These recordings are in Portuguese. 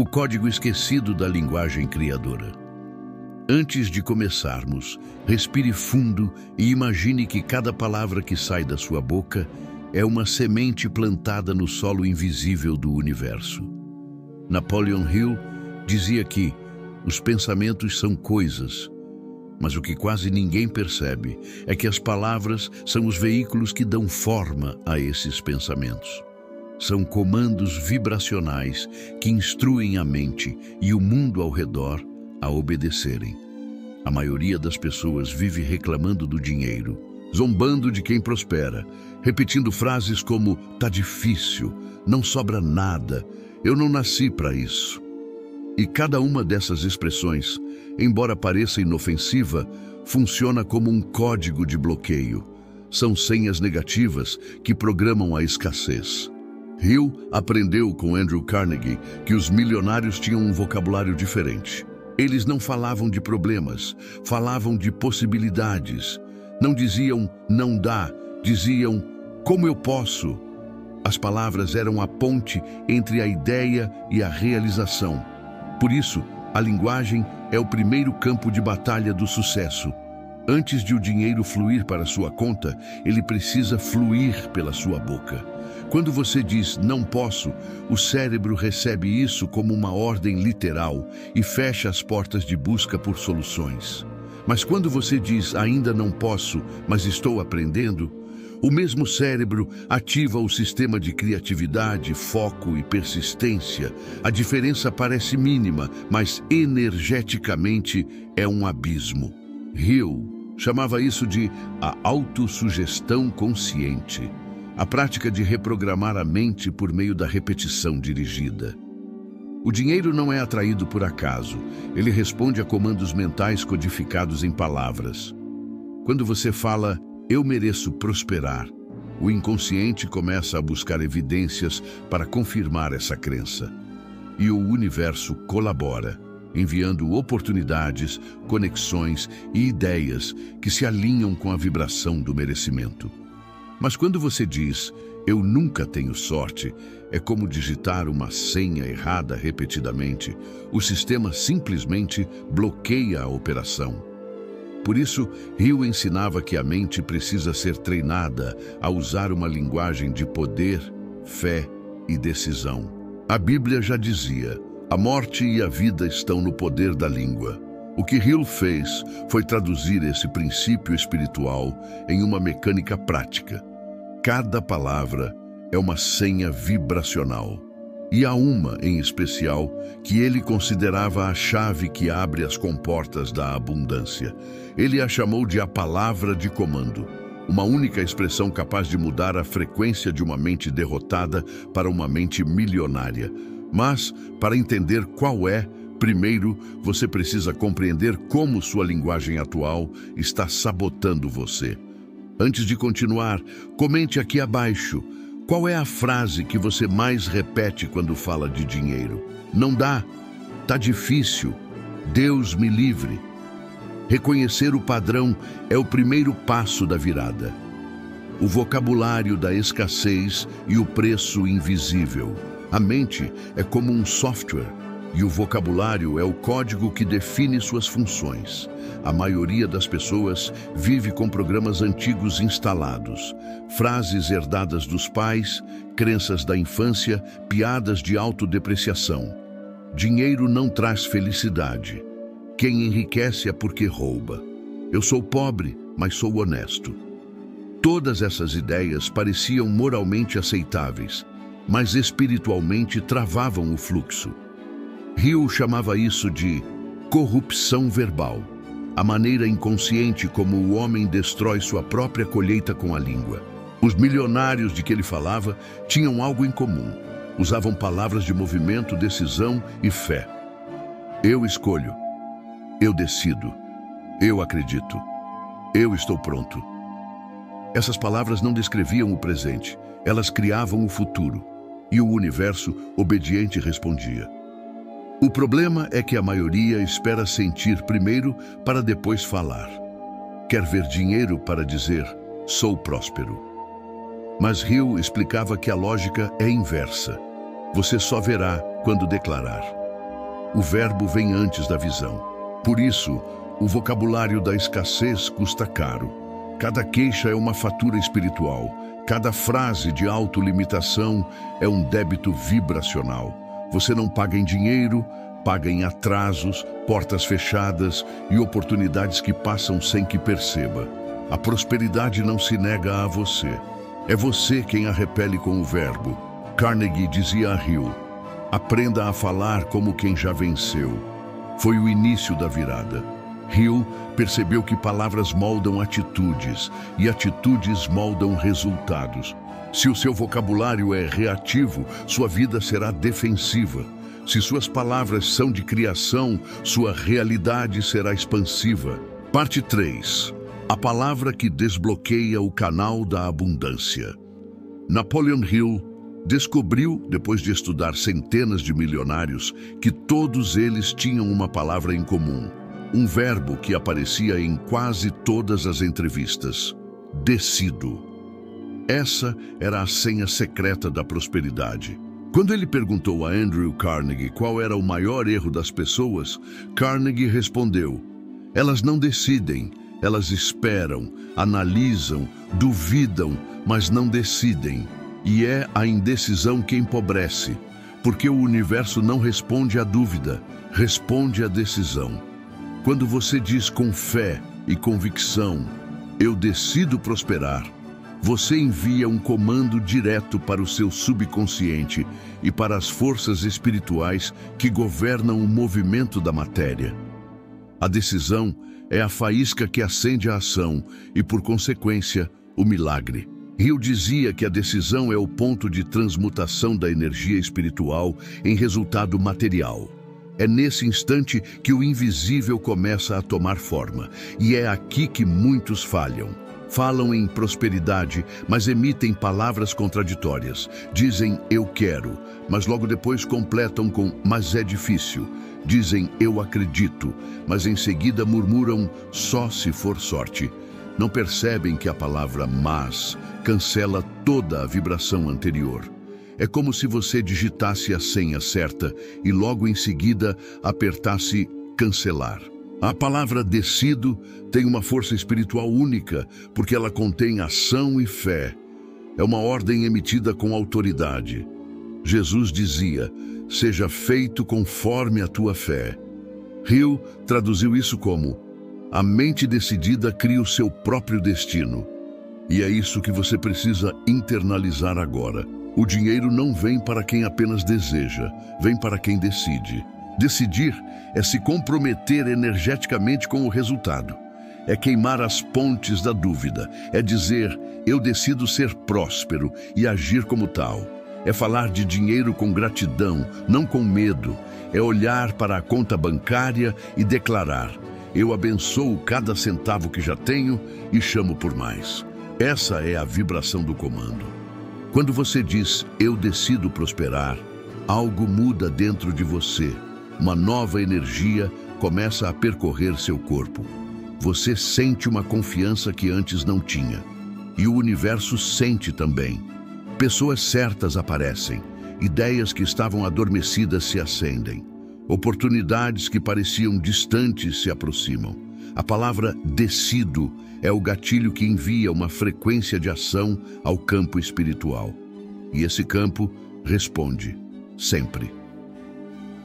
O código esquecido da linguagem criadora. Antes de começarmos, respire fundo e imagine que cada palavra que sai da sua boca é uma semente plantada no solo invisível do universo. Napoleon Hill dizia que os pensamentos são coisas, mas o que quase ninguém percebe é que as palavras são os veículos que dão forma a esses pensamentos. São comandos vibracionais que instruem a mente e o mundo ao redor a obedecerem. A maioria das pessoas vive reclamando do dinheiro, zombando de quem prospera, repetindo frases como "tá difícil", "não sobra nada", "eu não nasci para isso". E cada uma dessas expressões, embora pareça inofensiva, funciona como um código de bloqueio. São senhas negativas que programam a escassez. Hill aprendeu com Andrew Carnegie que os milionários tinham um vocabulário diferente. Eles não falavam de problemas, falavam de possibilidades. Não diziam "não dá", diziam "como eu posso". As palavras eram a ponte entre a ideia e a realização. Por isso, a linguagem é o primeiro campo de batalha do sucesso. Antes de o dinheiro fluir para sua conta, ele precisa fluir pela sua boca. Quando você diz "não posso", o cérebro recebe isso como uma ordem literal e fecha as portas de busca por soluções. Mas quando você diz "ainda não posso, mas estou aprendendo", o mesmo cérebro ativa o sistema de criatividade, foco e persistência. A diferença parece mínima, mas energeticamente é um abismo. Hill chamava isso de a autossugestão consciente, a prática de reprogramar a mente por meio da repetição dirigida. O dinheiro não é atraído por acaso, ele responde a comandos mentais codificados em palavras. Quando você fala "eu mereço prosperar", o inconsciente começa a buscar evidências para confirmar essa crença. E o universo colabora, enviando oportunidades, conexões e ideias que se alinham com a vibração do merecimento. Mas quando você diz "eu nunca tenho sorte", é como digitar uma senha errada repetidamente. O sistema simplesmente bloqueia a operação. Por isso, Hill ensinava que a mente precisa ser treinada a usar uma linguagem de poder, fé e decisão. A Bíblia já dizia: a morte e a vida estão no poder da língua. O que Hill fez foi traduzir esse princípio espiritual em uma mecânica prática. Cada palavra é uma senha vibracional. E há uma, em especial, que ele considerava a chave que abre as comportas da abundância. Ele a chamou de a palavra de comando, uma única expressão capaz de mudar a frequência de uma mente derrotada para uma mente milionária. Mas, para entender qual é, primeiro, você precisa compreender como sua linguagem atual está sabotando você. Antes de continuar, comente aqui abaixo: qual é a frase que você mais repete quando fala de dinheiro? "Não dá", "tá difícil", "Deus me livre". Reconhecer o padrão é o primeiro passo da virada. O vocabulário da escassez e o preço invisível. A mente é como um software e o vocabulário é o código que define suas funções. A maioria das pessoas vive com programas antigos instalados, frases herdadas dos pais, crenças da infância, piadas de autodepreciação. Dinheiro não traz felicidade. Quem enriquece é porque rouba. Eu sou pobre, mas sou honesto. Todas essas ideias pareciam moralmente aceitáveis, mas espiritualmente travavam o fluxo. Hill chamava isso de corrupção verbal, a maneira inconsciente como o homem destrói sua própria colheita com a língua. Os milionários de que ele falava tinham algo em comum. Usavam palavras de movimento, decisão e fé. Eu escolho. Eu decido. Eu acredito. Eu estou pronto. Essas palavras não descreviam o presente, elas criavam o futuro. E o universo, obediente, respondia. O problema é que a maioria espera sentir primeiro para depois falar. Quer ver dinheiro para dizer, sou próspero. Mas Hill explicava que a lógica é inversa. Você só verá quando declarar. O verbo vem antes da visão. Por isso, o vocabulário da escassez custa caro. Cada queixa é uma fatura espiritual. Cada frase de autolimitação é um débito vibracional. Você não paga em dinheiro, paga em atrasos, portas fechadas e oportunidades que passam sem que perceba. A prosperidade não se nega a você. É você quem a repele com o verbo. Carnegie dizia a Hill: aprenda a falar como quem já venceu. Foi o início da virada. Hill percebeu que palavras moldam atitudes e atitudes moldam resultados. Se o seu vocabulário é reativo, sua vida será defensiva. Se suas palavras são de criação, sua realidade será expansiva. Parte 3. A palavra que desbloqueia o canal da abundância. Napoleon Hill descobriu, depois de estudar centenas de milionários, que todos eles tinham uma palavra em comum. Um verbo que aparecia em quase todas as entrevistas: decido. Essa era a senha secreta da prosperidade. Quando ele perguntou a Andrew Carnegie qual era o maior erro das pessoas, Carnegie respondeu: elas não decidem, elas esperam, analisam, duvidam, mas não decidem. E é a indecisão que empobrece, porque o universo não responde à dúvida, responde à decisão. Quando você diz com fé e convicção: eu decido prosperar, você envia um comando direto para o seu subconsciente e para as forças espirituais que governam o movimento da matéria. A decisão é a faísca que acende a ação e, por consequência, o milagre. Hill dizia que a decisão é o ponto de transmutação da energia espiritual em resultado material. É nesse instante que o invisível começa a tomar forma, e é aqui que muitos falham. Falam em prosperidade, mas emitem palavras contraditórias. Dizem eu quero, mas logo depois completam com mas é difícil. Dizem eu acredito, mas em seguida murmuram só se for sorte. Não percebem que a palavra mas cancela toda a vibração anterior. É como se você digitasse a senha certa e logo em seguida apertasse cancelar. A palavra decido tem uma força espiritual única, porque ela contém ação e fé. É uma ordem emitida com autoridade. Jesus dizia: seja feito conforme a tua fé. Hill traduziu isso como: a mente decidida cria o seu próprio destino. E é isso que você precisa internalizar agora. O dinheiro não vem para quem apenas deseja, vem para quem decide. Decidir é se comprometer energeticamente com o resultado. É queimar as pontes da dúvida. É dizer, eu decido ser próspero e agir como tal. É falar de dinheiro com gratidão, não com medo. É olhar para a conta bancária e declarar, eu abençoo cada centavo que já tenho e chamo por mais. Essa é a vibração do comando. Quando você diz, eu decido prosperar, algo muda dentro de você. Uma nova energia começa a percorrer seu corpo. Você sente uma confiança que antes não tinha. E o universo sente também. Pessoas certas aparecem. Ideias que estavam adormecidas se acendem. Oportunidades que pareciam distantes se aproximam. A palavra decido é o gatilho que envia uma frequência de ação ao campo espiritual. E esse campo responde, sempre.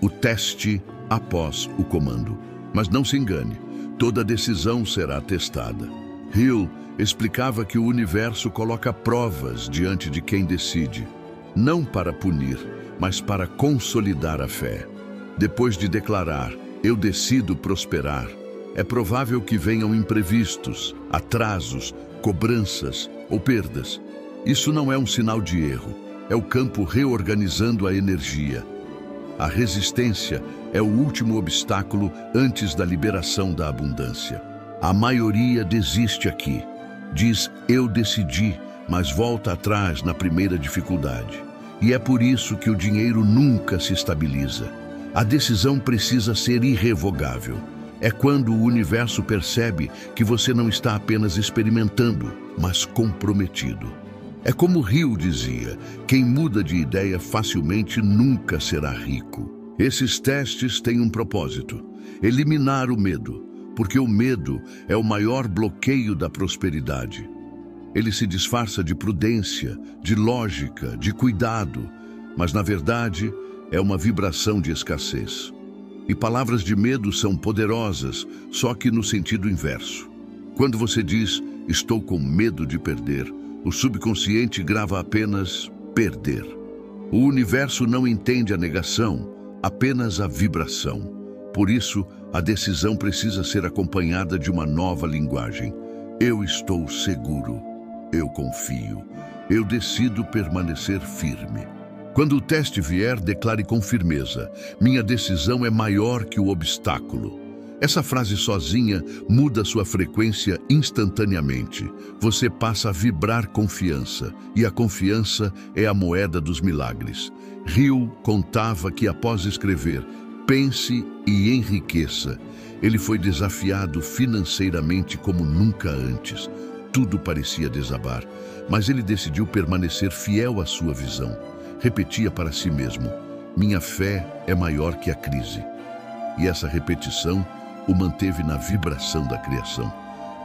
O teste após o comando. Mas não se engane, toda decisão será testada. Hill explicava que o universo coloca provas diante de quem decide, não para punir, mas para consolidar a fé. Depois de declarar, eu decido prosperar, é provável que venham imprevistos, atrasos, cobranças ou perdas. Isso não é um sinal de erro, é o campo reorganizando a energia. A resistência é o último obstáculo antes da liberação da abundância. A maioria desiste aqui. Diz, eu decidi, mas volta atrás na primeira dificuldade. E é por isso que o dinheiro nunca se estabiliza. A decisão precisa ser irrevogável. É quando o universo percebe que você não está apenas experimentando, mas comprometido. É como Hill dizia, quem muda de ideia facilmente nunca será rico. Esses testes têm um propósito: eliminar o medo, porque o medo é o maior bloqueio da prosperidade. Ele se disfarça de prudência, de lógica, de cuidado, mas na verdade é uma vibração de escassez. E palavras de medo são poderosas, só que no sentido inverso. Quando você diz, estou com medo de perder, o subconsciente grava apenas perder. O universo não entende a negação, apenas a vibração. Por isso, a decisão precisa ser acompanhada de uma nova linguagem. Eu estou seguro, eu confio, eu decido permanecer firme. Quando o teste vier, declare com firmeza: minha decisão é maior que o obstáculo. Essa frase sozinha muda sua frequência instantaneamente. Você passa a vibrar confiança, e a confiança é a moeda dos milagres. Hill contava que após escrever Pense e Enriqueça, ele foi desafiado financeiramente como nunca antes. Tudo parecia desabar, mas ele decidiu permanecer fiel à sua visão. Repetia para si mesmo: minha fé é maior que a crise. E essa repetição o manteve na vibração da criação.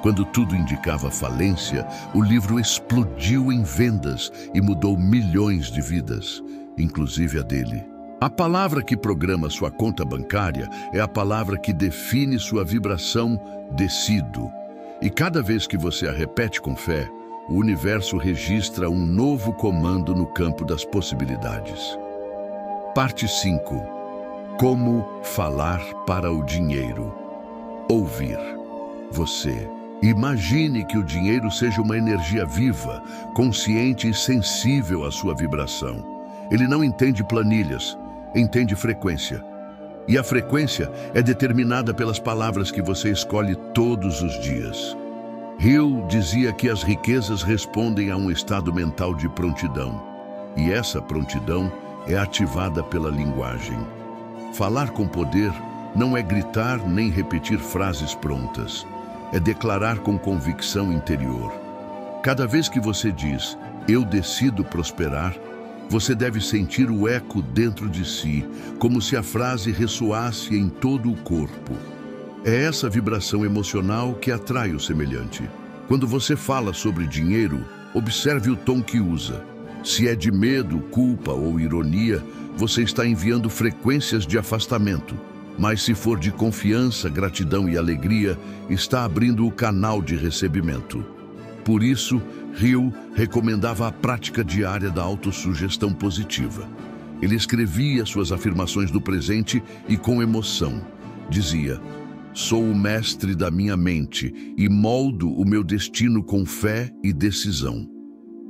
Quando tudo indicava falência, o livro explodiu em vendas e mudou milhões de vidas, inclusive a dele. A palavra que programa sua conta bancária é a palavra que define sua vibração: decido. E cada vez que você a repete com fé, o universo registra um novo comando no campo das possibilidades. Parte 5. Como falar para o dinheiro. Ouvir. Você. Imagine que o dinheiro seja uma energia viva, consciente e sensível à sua vibração. Ele não entende planilhas, entende frequência. E a frequência é determinada pelas palavras que você escolhe todos os dias. Hill dizia que as riquezas respondem a um estado mental de prontidão. E essa prontidão é ativada pela linguagem. Falar com poder não é gritar nem repetir frases prontas. É declarar com convicção interior. Cada vez que você diz, eu decido prosperar, você deve sentir o eco dentro de si, como se a frase ressoasse em todo o corpo. É essa vibração emocional que atrai o semelhante. Quando você fala sobre dinheiro, observe o tom que usa. Se é de medo, culpa ou ironia, você está enviando frequências de afastamento. Mas se for de confiança, gratidão e alegria, está abrindo o canal de recebimento. Por isso, Hill recomendava a prática diária da autossugestão positiva. Ele escrevia suas afirmações do presente e com emoção. Dizia: sou o mestre da minha mente e moldo o meu destino com fé e decisão.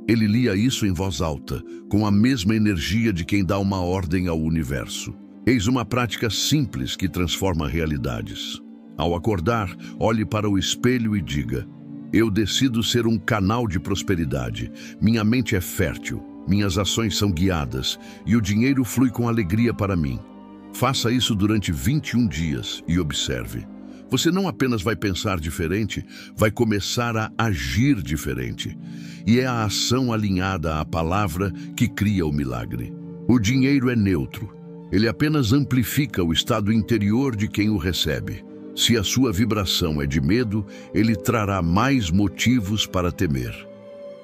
Ele lia isso em voz alta, com a mesma energia de quem dá uma ordem ao universo. Eis uma prática simples que transforma realidades. Ao acordar, olhe para o espelho e diga: eu decido ser um canal de prosperidade. Minha mente é fértil, minhas ações são guiadas e o dinheiro flui com alegria para mim. Faça isso durante 21 dias e observe. Você não apenas vai pensar diferente, vai começar a agir diferente. E é a ação alinhada à palavra que cria o milagre. O dinheiro é neutro. Ele apenas amplifica o estado interior de quem o recebe. Se a sua vibração é de medo, ele trará mais motivos para temer.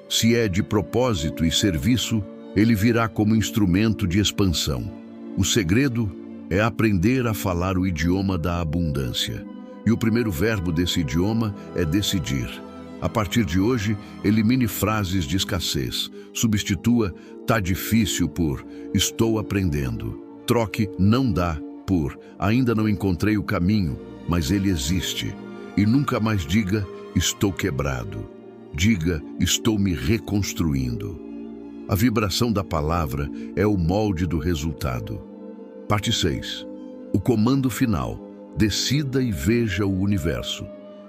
Se é de propósito e serviço, ele virá como instrumento de expansão. O segredo é aprender a falar o idioma da abundância. E o primeiro verbo desse idioma é decidir. A partir de hoje, elimine frases de escassez. Substitua "tá difícil" por "estou aprendendo". Troque "não dá" por "ainda não encontrei o caminho, mas ele existe". E nunca mais diga "estou quebrado". Diga "estou me reconstruindo". A vibração da palavra é o molde do resultado. Parte 6. O comando final. Decida e veja o universo.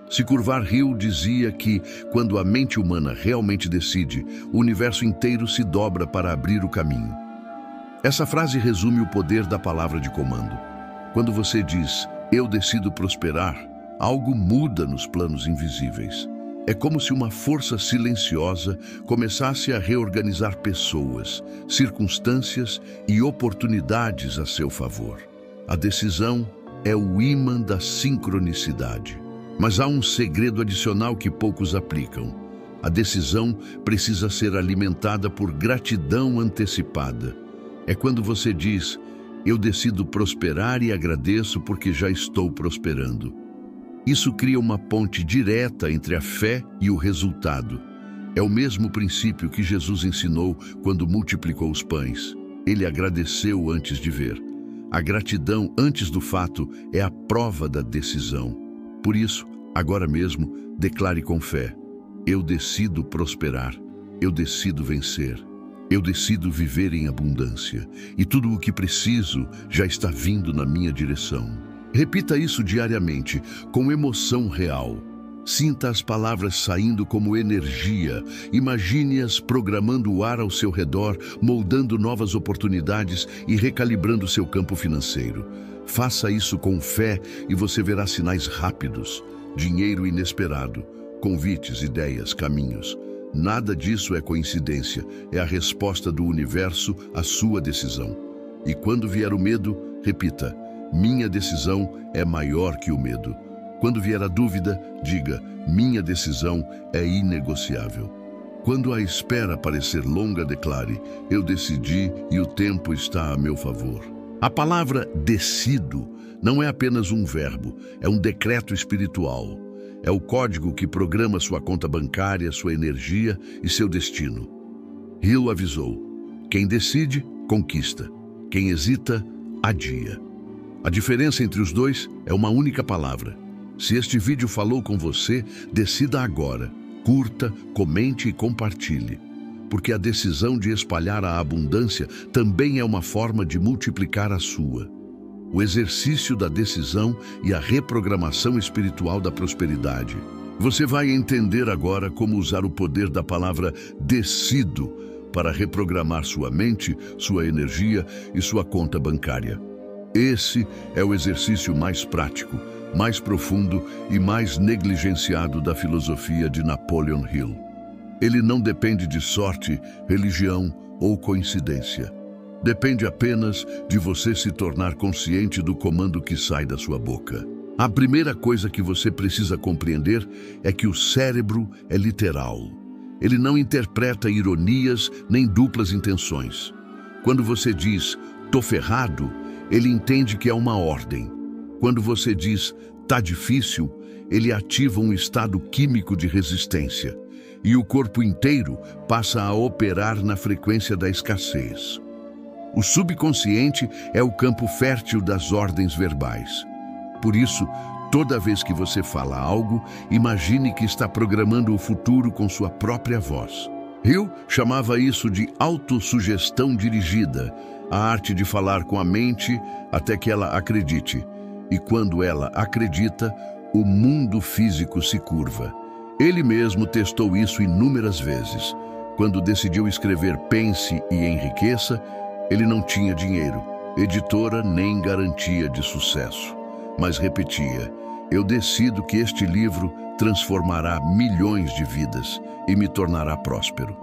Se Curvar Hill dizia que, quando a mente humana realmente decide, o universo inteiro se dobra para abrir o caminho. Essa frase resume o poder da palavra de comando. Quando você diz, eu decido prosperar, algo muda nos planos invisíveis. É como se uma força silenciosa começasse a reorganizar pessoas, circunstâncias e oportunidades a seu favor. A decisão é o ímã da sincronicidade. Mas há um segredo adicional que poucos aplicam. A decisão precisa ser alimentada por gratidão antecipada. É quando você diz: eu decido prosperar e agradeço porque já estou prosperando. Isso cria uma ponte direta entre a fé e o resultado. É o mesmo princípio que Jesus ensinou quando multiplicou os pães. Ele agradeceu antes de ver. A gratidão antes do fato é a prova da decisão. Por isso, agora mesmo, declare com fé: eu decido prosperar, eu decido vencer, eu decido viver em abundância, e tudo o que preciso já está vindo na minha direção. Repita isso diariamente, com emoção real. Sinta as palavras saindo como energia, imagine-as programando o ar ao seu redor, moldando novas oportunidades e recalibrando seu campo financeiro. Faça isso com fé e você verá sinais rápidos, dinheiro inesperado, convites, ideias, caminhos. Nada disso é coincidência, é a resposta do universo à sua decisão. E quando vier o medo, repita: minha decisão é maior que o medo. Quando vier a dúvida, diga: minha decisão é inegociável. Quando a espera parecer longa, declare: eu decidi e o tempo está a meu favor. A palavra decido não é apenas um verbo, é um decreto espiritual. É o código que programa sua conta bancária, sua energia e seu destino. Hill avisou: quem decide, conquista. Quem hesita, adia. A diferença entre os dois é uma única palavra. Se este vídeo falou com você, decida agora. Curta, comente e compartilhe. Porque a decisão de espalhar a abundância também é uma forma de multiplicar a sua. O exercício da decisão e a reprogramação espiritual da prosperidade. Você vai entender agora como usar o poder da palavra decido para reprogramar sua mente, sua energia e sua conta bancária. Esse é o exercício mais prático, mais profundo e mais negligenciado da filosofia de Napoleon Hill. Ele não depende de sorte, religião ou coincidência. Depende apenas de você se tornar consciente do comando que sai da sua boca. A primeira coisa que você precisa compreender é que o cérebro é literal. Ele não interpreta ironias nem duplas intenções. Quando você diz "tô ferrado", ele entende que é uma ordem. Quando você diz "tá difícil", ele ativa um estado químico de resistência. E o corpo inteiro passa a operar na frequência da escassez. O subconsciente é o campo fértil das ordens verbais. Por isso, toda vez que você fala algo, imagine que está programando o futuro com sua própria voz. Hill chamava isso de autossugestão dirigida, a arte de falar com a mente até que ela acredite. E quando ela acredita, o mundo físico se curva. Ele mesmo testou isso inúmeras vezes. Quando decidiu escrever Pense e Enriqueça, ele não tinha dinheiro, editora nem garantia de sucesso. Mas repetia: eu decido que este livro transformará milhões de vidas e me tornará próspero.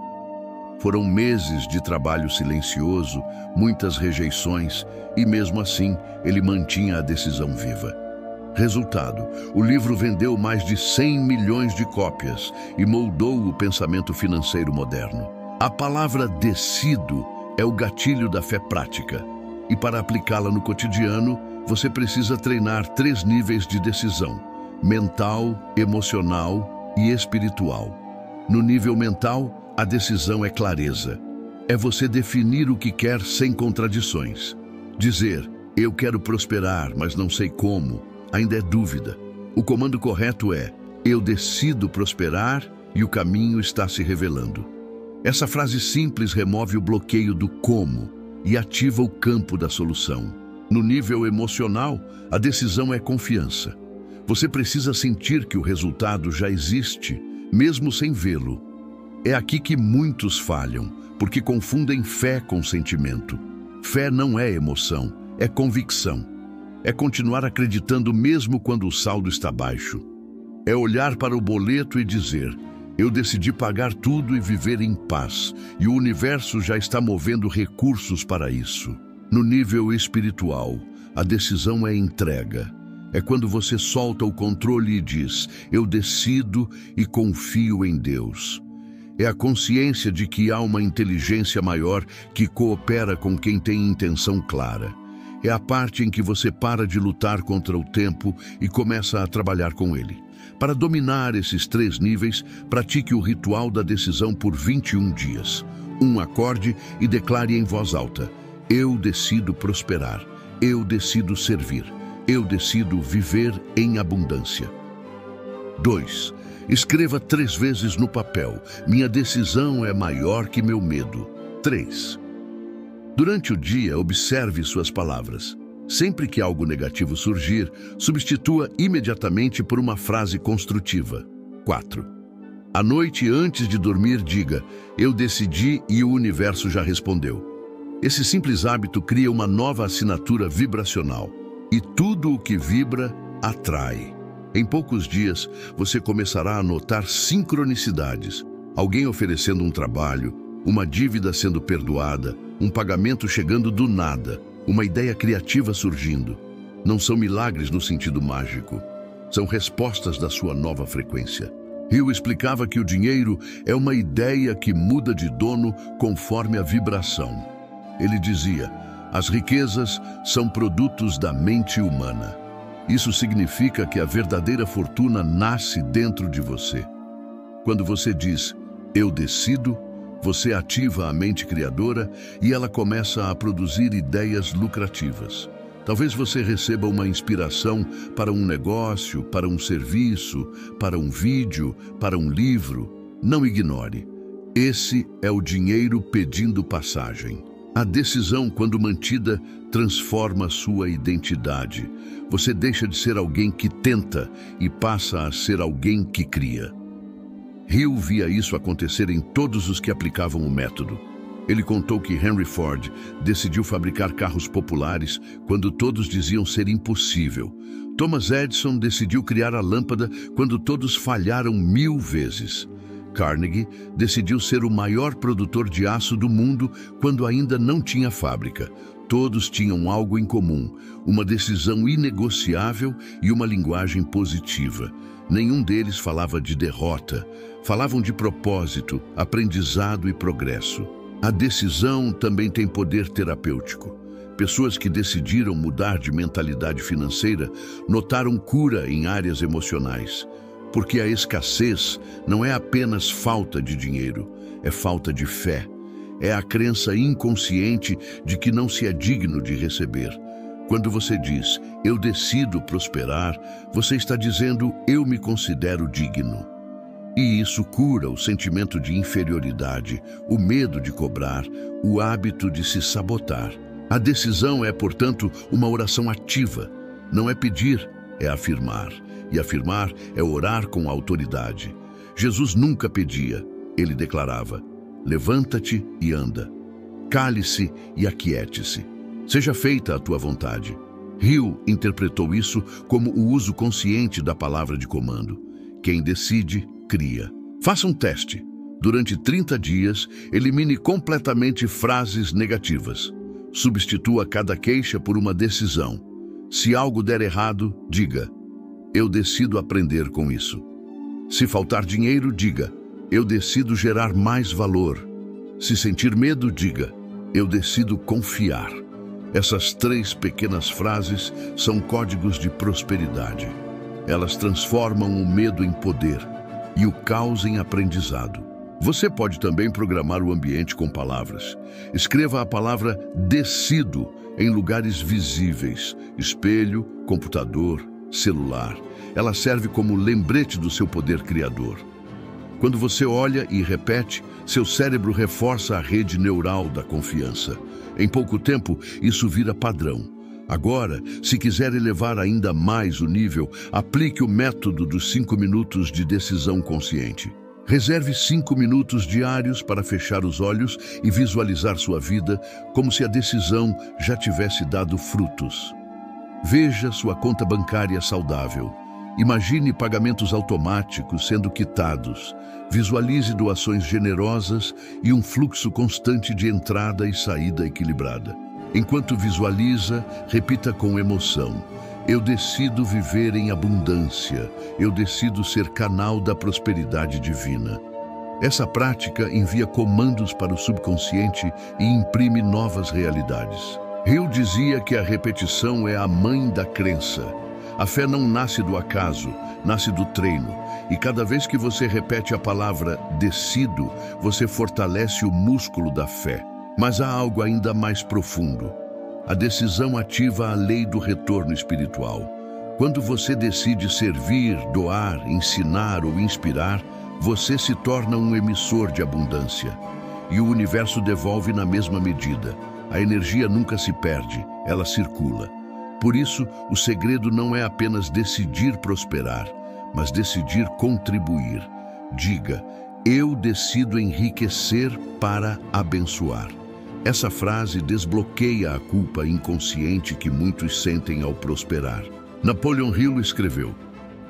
Foram meses de trabalho silencioso, muitas rejeições, e mesmo assim ele mantinha a decisão viva. Resultado: o livro vendeu mais de 100 milhões de cópias e moldou o pensamento financeiro moderno. A palavra decido é o gatilho da fé prática. E para aplicá-la no cotidiano, você precisa treinar 3 níveis de decisão: mental, emocional e espiritual. No nível mental, a decisão é clareza. É você definir o que quer sem contradições. Dizer: eu quero prosperar, mas não sei como, ainda é dúvida. O comando correto é: eu decido prosperar e o caminho está se revelando. Essa frase simples remove o bloqueio do como e ativa o campo da solução. No nível emocional, a decisão é confiança. Você precisa sentir que o resultado já existe, mesmo sem vê-lo. É aqui que muitos falham, porque confundem fé com sentimento. Fé não é emoção, é convicção. É continuar acreditando mesmo quando o saldo está baixo. É olhar para o boleto e dizer: eu decidi pagar tudo e viver em paz, e o universo já está movendo recursos para isso. No nível espiritual, A decisão é entrega. É quando você solta o controle e diz: eu decido e confio em Deus. É a consciência de que há uma inteligência maior que coopera com quem tem intenção clara. É a parte em que você para de lutar contra o tempo e começa a trabalhar com ele. Para dominar esses 3 níveis, pratique o ritual da decisão por 21 dias. Acorde e declare em voz alta: eu decido prosperar, eu decido servir, eu decido viver em abundância. 2. Escreva 3 vezes no papel: minha decisão é maior que meu medo. 3. Durante o dia, observe suas palavras. Sempre que algo negativo surgir, substitua imediatamente por uma frase construtiva. 4. À noite, antes de dormir, diga: eu decidi e o universo já respondeu. Esse simples hábito cria uma nova assinatura vibracional. E tudo o que vibra, atrai. Em poucos dias, você começará a notar sincronicidades. Alguém oferecendo um trabalho, uma dívida sendo perdoada, um pagamento chegando do nada, uma ideia criativa surgindo. Não são milagres no sentido mágico. São respostas da sua nova frequência. Hill explicava que o dinheiro é uma ideia que muda de dono conforme a vibração. Ele dizia: as riquezas são produtos da mente humana. Isso significa que a verdadeira fortuna nasce dentro de você. Quando você diz: eu decido, você ativa a mente criadora e ela começa a produzir ideias lucrativas. Talvez você receba uma inspiração para um negócio, para um serviço, para um vídeo, para um livro. Não ignore. Esse é o dinheiro pedindo passagem. A decisão, quando mantida, transforma sua identidade. Você deixa de ser alguém que tenta e passa a ser alguém que cria. Hill via isso acontecer em todos os que aplicavam o método. Ele contou que Henry Ford decidiu fabricar carros populares quando todos diziam ser impossível. Thomas Edison decidiu criar a lâmpada quando todos falharam 1000 vezes. Carnegie decidiu ser o maior produtor de aço do mundo quando ainda não tinha fábrica. Todos tinham algo em comum: uma decisão inegociável e uma linguagem positiva. Nenhum deles falava de derrota. Falavam de propósito, aprendizado e progresso. A decisão também tem poder terapêutico. Pessoas que decidiram mudar de mentalidade financeira notaram cura em áreas emocionais. Porque a escassez não é apenas falta de dinheiro, é falta de fé. É a crença inconsciente de que não se é digno de receber. Quando você diz: eu decido prosperar, você está dizendo: eu me considero digno. E isso cura o sentimento de inferioridade, o medo de cobrar, o hábito de se sabotar. A decisão é, portanto, uma oração ativa. Não é pedir, é afirmar. E afirmar é orar com autoridade. Jesus nunca pedia, ele declarava: levanta-te e anda. Cale-se e aquiete-se. Seja feita a tua vontade. Hill interpretou isso como o uso consciente da palavra de comando. Quem decide, cria. Faça um teste. Durante 30 dias, elimine completamente frases negativas. Substitua cada queixa por uma decisão. Se algo der errado, diga: eu decido aprender com isso. Se faltar dinheiro, diga: eu decido gerar mais valor. Se sentir medo, diga: eu decido confiar. Essas 3 pequenas frases são códigos de prosperidade. Elas transformam o medo em poder e o caos em aprendizado. Você pode também programar o ambiente com palavras. Escreva a palavra decido em lugares visíveis: espelho, computador, celular. Ela serve como lembrete do seu poder criador. Quando você olha e repete, seu cérebro reforça a rede neural da confiança. Em pouco tempo, isso vira padrão. Agora, se quiser elevar ainda mais o nível, aplique o método dos 5 minutos de decisão consciente. Reserve 5 minutos diários para fechar os olhos e visualizar sua vida como se a decisão já tivesse dado frutos. Veja sua conta bancária saudável. Imagine pagamentos automáticos sendo quitados. Visualize doações generosas e um fluxo constante de entrada e saída equilibrada. Enquanto visualiza, repita com emoção: eu decido viver em abundância, eu decido ser canal da prosperidade divina. Essa prática envia comandos para o subconsciente e imprime novas realidades. Hill dizia que a repetição é a mãe da crença. A fé não nasce do acaso, nasce do treino. E cada vez que você repete a palavra decido, você fortalece o músculo da fé. Mas há algo ainda mais profundo. A decisão ativa a lei do retorno espiritual. Quando você decide servir, doar, ensinar ou inspirar, você se torna um emissor de abundância. E o universo devolve na mesma medida. A energia nunca se perde, ela circula. Por isso, o segredo não é apenas decidir prosperar, mas decidir contribuir. Diga: eu decido enriquecer para abençoar. Essa frase desbloqueia a culpa inconsciente que muitos sentem ao prosperar. Napoleon Hill escreveu: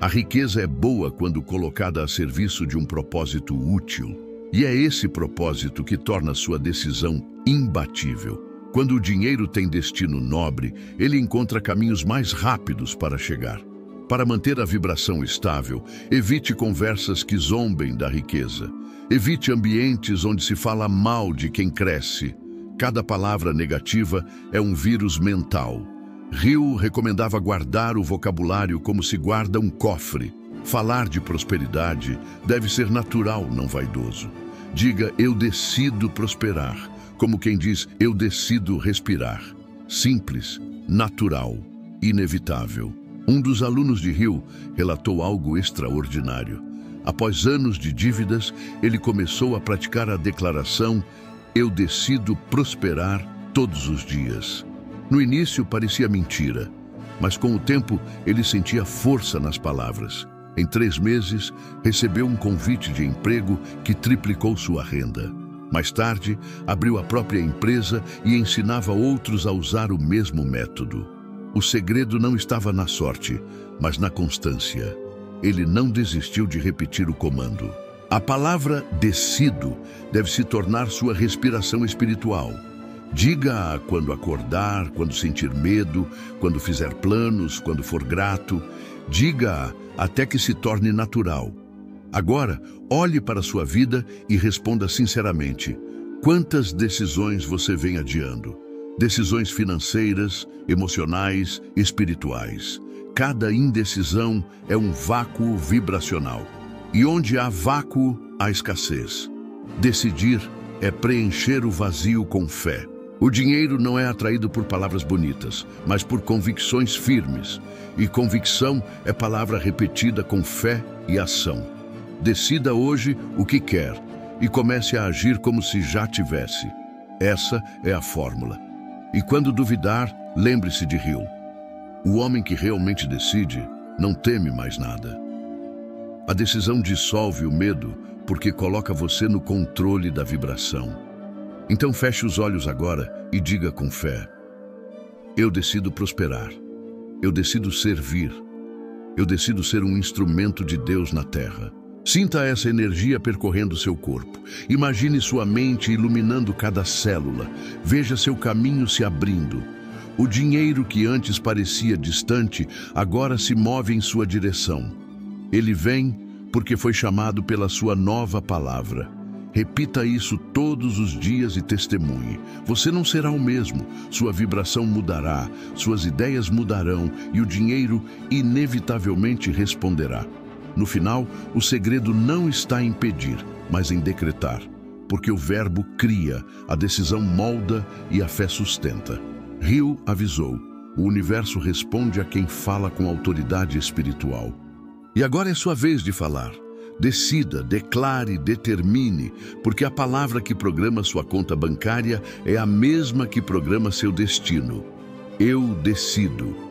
a riqueza é boa quando colocada a serviço de um propósito útil. E é esse propósito que torna sua decisão imbatível. Quando o dinheiro tem destino nobre, ele encontra caminhos mais rápidos para chegar. Para manter a vibração estável, evite conversas que zombem da riqueza. Evite ambientes onde se fala mal de quem cresce. Cada palavra negativa é um vírus mental. Hill recomendava guardar o vocabulário como se guarda um cofre. Falar de prosperidade deve ser natural, não vaidoso. Diga: eu decido prosperar, como quem diz: eu decido respirar. Simples, natural, inevitável. Um dos alunos de Hill relatou algo extraordinário. Após anos de dívidas, ele começou a praticar a declaração: eu decido prosperar todos os dias. No início parecia mentira, mas com o tempo ele sentia força nas palavras. Em 3 meses, recebeu um convite de emprego que triplicou sua renda. Mais tarde, abriu a própria empresa e ensinava outros a usar o mesmo método. O segredo não estava na sorte, mas na constância. Ele não desistiu de repetir o comando. A palavra decido deve se tornar sua respiração espiritual. Diga-a quando acordar, quando sentir medo, quando fizer planos, quando for grato. Diga-a até que se torne natural. Agora, olhe para a sua vida e responda sinceramente: quantas decisões você vem adiando? Decisões financeiras, emocionais, espirituais. Cada indecisão é um vácuo vibracional. E onde há vácuo, há escassez. Decidir é preencher o vazio com fé. O dinheiro não é atraído por palavras bonitas, mas por convicções firmes. E convicção é palavra repetida com fé e ação. Decida hoje o que quer e comece a agir como se já tivesse. Essa é a fórmula. E quando duvidar, lembre-se de Hill. O homem que realmente decide não teme mais nada. A decisão dissolve o medo porque coloca você no controle da vibração. Então feche os olhos agora e diga com fé: eu decido prosperar. Eu decido servir. Eu decido ser um instrumento de Deus na terra. Sinta essa energia percorrendo seu corpo. Imagine sua mente iluminando cada célula. Veja seu caminho se abrindo. O dinheiro que antes parecia distante, agora se move em sua direção. Ele vem porque foi chamado pela sua nova palavra. Repita isso todos os dias e testemunhe. Você não será o mesmo. Sua vibração mudará, suas ideias mudarão e o dinheiro inevitavelmente responderá. No final, o segredo não está em pedir, mas em decretar. Porque o verbo cria, a decisão molda e a fé sustenta. Hill avisou: o universo responde a quem fala com autoridade espiritual. E agora é sua vez de falar. Decida, declare, determine, porque a palavra que programa sua conta bancária é a mesma que programa seu destino. Eu decido.